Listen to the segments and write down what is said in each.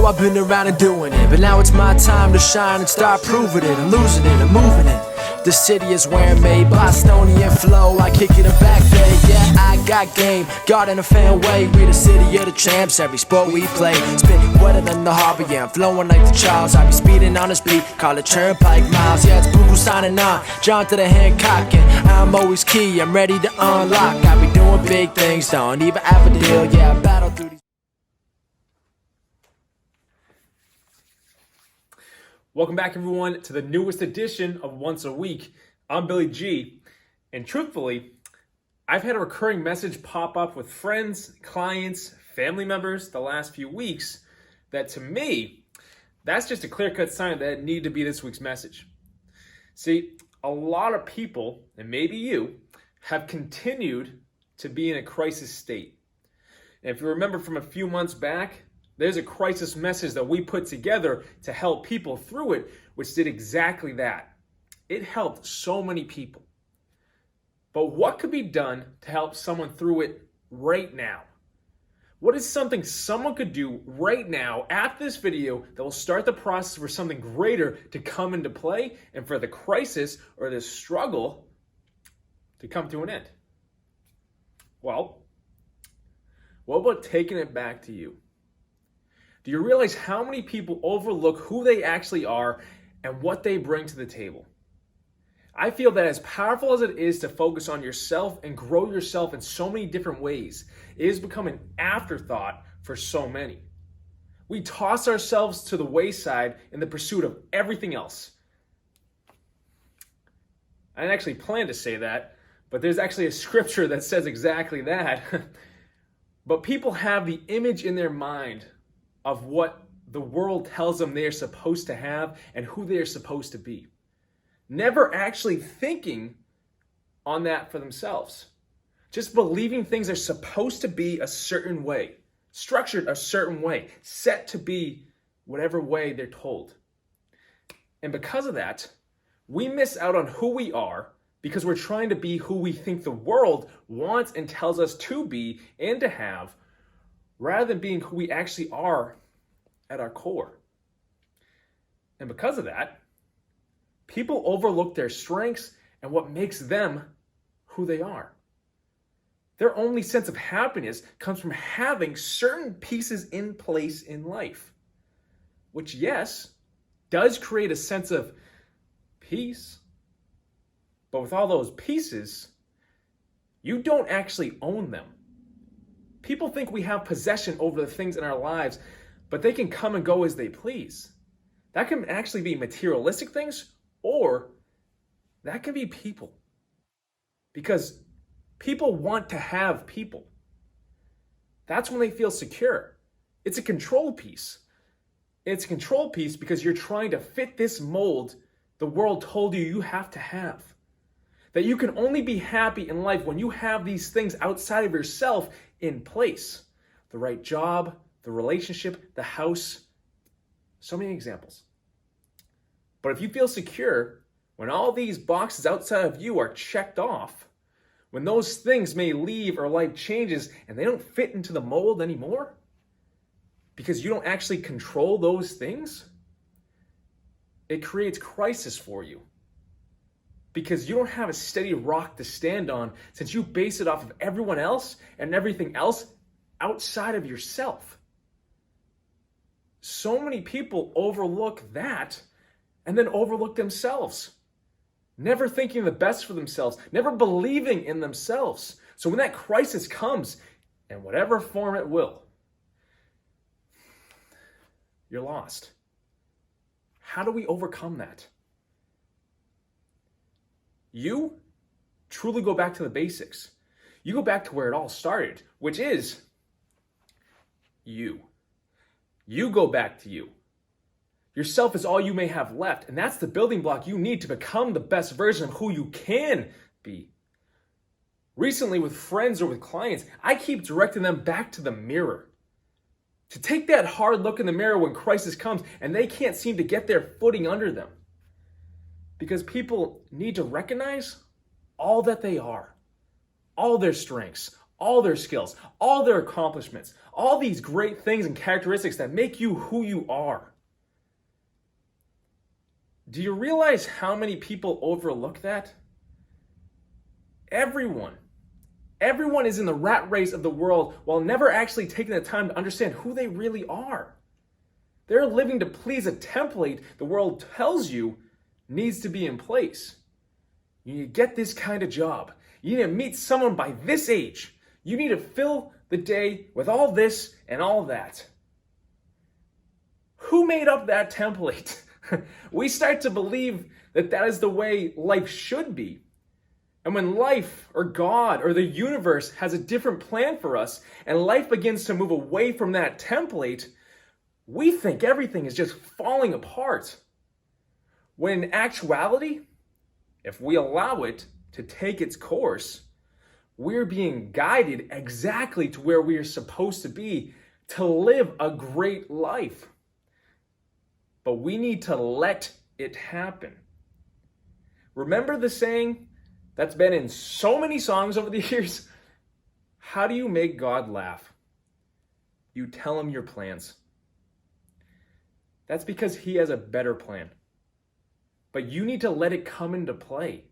I've been around and doing it, but now it's my time to shine and start proving it. I'm losing it, I'm moving it. The city is where I'm made, Bostonian flow, I kick it in back bay. Yeah, I got game, God in a fan way. We the city of the champs, every sport we play. Spit wetter than the harbor, yeah, I'm flowing like the Charles. I be speeding on this beat, call it Turnpike Miles. Yeah, it's Buku signing on, John to the Hancock, and I'm always key, I'm ready to unlock. I be doing big things, don't even have a deal, yeah, I battle through these. Welcome back, everyone, to the newest edition of Once a Week. I'm Billy G, and truthfully, I've had a recurring message pop up with friends, clients, family members the last few weeks that, to me, that's just a clear-cut sign that it needed to be this week's message. See, a lot of people, and maybe you, have continued to be in a crisis state. And if you remember from a few months back, there's a crisis message that we put together to help people through it, which did exactly that. It helped so many people. But what could be done to help someone through it right now? What is something someone could do right now at this video that will start the process for something greater to come into play and for the crisis or the struggle to come to an end? Well, what about taking it back to you? Do you realize how many people overlook who they actually are and what they bring to the table? I feel that as powerful as it is to focus on yourself and grow yourself in so many different ways, it has become an afterthought for so many. We toss ourselves to the wayside in the pursuit of everything else. I didn't actually plan to say that, but there's actually a scripture that says exactly that. But people have the image in their mind of what the world tells them they're supposed to have and who they're supposed to be. Never actually thinking on that for themselves. Just believing things are supposed to be a certain way, structured a certain way, set to be whatever way they're told. And because of that, we miss out on who we are because we're trying to be who we think the world wants and tells us to be and to have, rather than being who we actually are at our core. And because of that, people overlook their strengths and what makes them who they are. Their only sense of happiness comes from having certain pieces in place in life, which, yes, does create a sense of peace. But with all those pieces, you don't actually own them. People think we have possession over the things in our lives, but they can come and go as they please. That can actually be materialistic things, or that can be people. Because people want to have people. That's when they feel secure. It's a control piece. It's a control piece because you're trying to fit this mold the world told you you have to have. That you can only be happy in life when you have these things outside of yourself in place. The right job, the relationship, the house, so many examples. But if you feel secure, when all these boxes outside of you are checked off, when those things may leave or life changes and they don't fit into the mold anymore, because you don't actually control those things, it creates crisis for you. Because you don't have a steady rock to stand on since you base it off of everyone else and everything else outside of yourself. So many people overlook that and then overlook themselves. Never thinking the best for themselves, never believing in themselves. So when that crisis comes, in whatever form it will, you're lost. How do we overcome that? You truly go back to the basics. You go back to where it all started, which is you. You go back to you. Yourself is all you may have left, and that's the building block you need to become the best version of who you can be. Recently, with friends or with clients, I keep directing them back to the mirror. To take that hard look in the mirror when crisis comes and they can't seem to get their footing under them. Because people need to recognize all that they are, all their strengths, all their skills, all their accomplishments, all these great things and characteristics that make you who you are. Do you realize how many people overlook that? Everyone is in the rat race of the world while never actually taking the time to understand who they really are. They're living to please a template the world tells you needs to be in place. You need to get this kind of job. You need to meet someone by this age. You need to fill the day with all this and all that. Who made up that template? We start to believe that that is the way life should be. And when life or God or the universe has a different plan for us and life begins to move away from that template, we think everything is just falling apart. When in actuality, if we allow it to take its course, we're being guided exactly to where we are supposed to be to live a great life. But we need to let it happen. Remember the saying that's been in so many songs over the years? How do you make God laugh? You tell him your plans. That's because he has a better plan. But you need to let it come into play.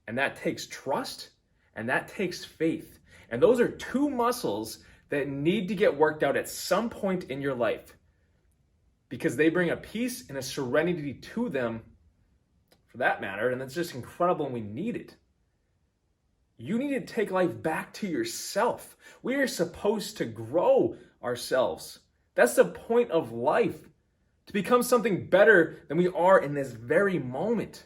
And that takes trust and that takes faith. And those are two muscles that need to get worked out at some point in your life, because they bring a peace and a serenity to them, for that matter, and that's just incredible and we need it. You need to take life back to yourself. We are supposed to grow ourselves. That's the point of life, to become something better than we are in this very moment.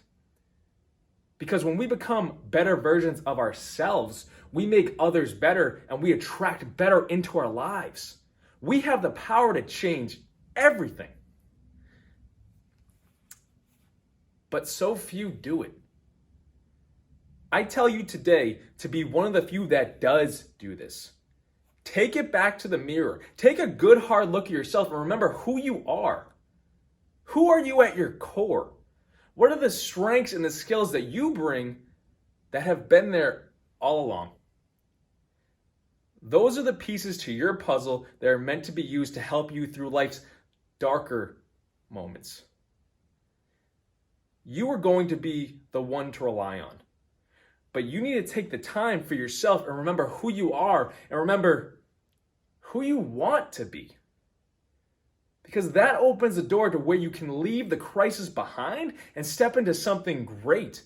Because when we become better versions of ourselves, we make others better and we attract better into our lives. We have the power to change everything. But so few do it. I tell you today to be one of the few that does do this. Take it back to the mirror. Take a good hard look at yourself and remember who you are. Who are you at your core? What are the strengths and the skills that you bring that have been there all along? Those are the pieces to your puzzle that are meant to be used to help you through life's darker moments. You are going to be the one to rely on. But you need to take the time for yourself and remember who you are and remember who you want to be. Because that opens the door to where you can leave the crisis behind and step into something great.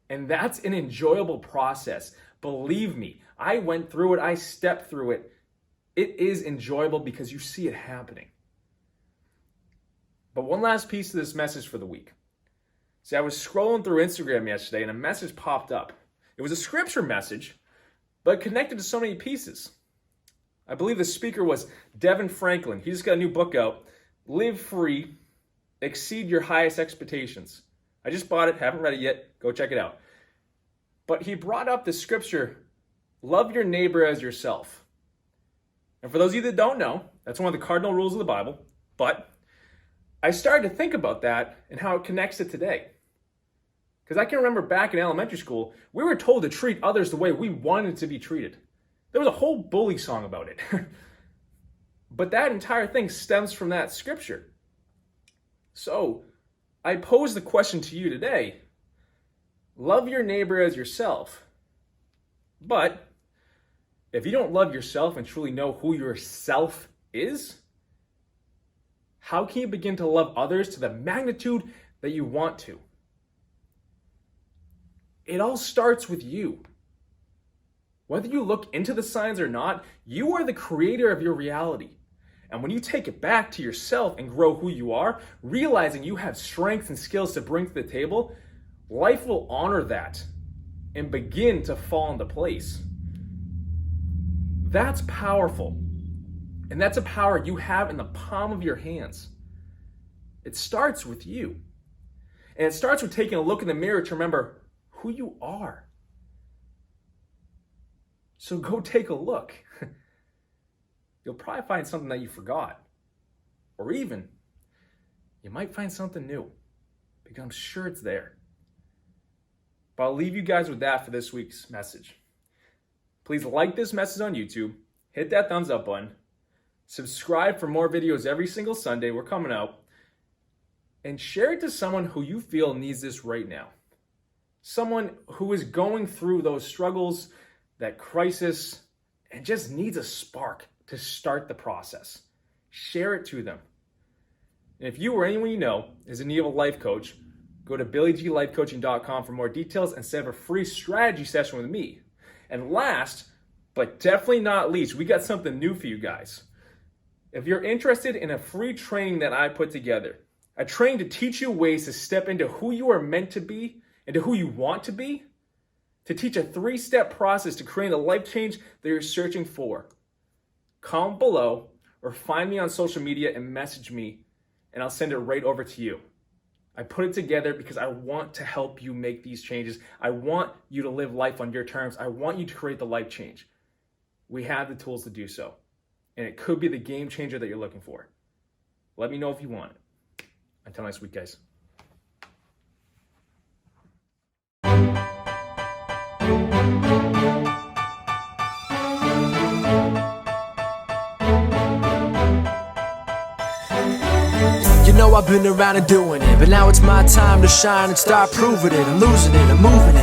And that's an enjoyable process. Believe me, I went through it, I stepped through it. It is enjoyable because you see it happening. But one last piece of this message for the week. See, I was scrolling through Instagram yesterday and a message popped up. It was a scripture message, but connected to so many pieces. I believe the speaker was Devin Franklin. He just got a new book out, Live Free, Exceed Your Highest Expectations. I just bought it, haven't read it yet. Go check it out. But he brought up the scripture, love your neighbor as yourself. And for those of you that don't know, that's one of the cardinal rules of the Bible. But I started to think about that and how it connects to today. Because I can remember back in elementary school, we were told to treat others the way we wanted to be treated. There was a whole bully song about it. But that entire thing stems from that scripture. So I pose the question to you today. Love your neighbor as yourself. But if you don't love yourself and truly know who yourself is, how can you begin to love others to the magnitude that you want to? It all starts with you. Whether you look into the signs or not, you are the creator of your reality. And when you take it back to yourself and grow who you are, realizing you have strengths and skills to bring to the table, life will honor that and begin to fall into place. That's powerful. And that's a power you have in the palm of your hands. It starts with you. And it starts with taking a look in the mirror to remember who you are. So go take a look. You'll probably find something that you forgot. Or even, you might find something new. Because I'm sure it's there. But I'll leave you guys with that for this week's message. please like this message on YouTube, hit that thumbs up button, subscribe for more videos every single Sunday. We're coming out. And share it to someone who you feel needs this right now. Someone who is going through those struggles, that crisis, and just needs a spark to start the process. Share it to them. And if you or anyone you know is in need of a life coach, go to billygLifeCoaching.com for more details and set up a free strategy session with me. And last, but definitely not least, we got something new for you guys. If you're interested in a free training that I put together, a training to teach you ways to step into who you are meant to be and to who you want to be, to teach a 3-step process to create the life change that you're searching for. Comment below or find me on social media and message me, and I'll send it right over to you. I put it together because I want to help you make these changes. I want you to live life on your terms. I want you to create the life change. We have the tools to do so, and it could be the game changer that you're looking for. Let me know if you want it. Until next week, guys. You know I've been around and doing it, but now it's my time to shine and start proving it. I'm losing it, I'm moving it.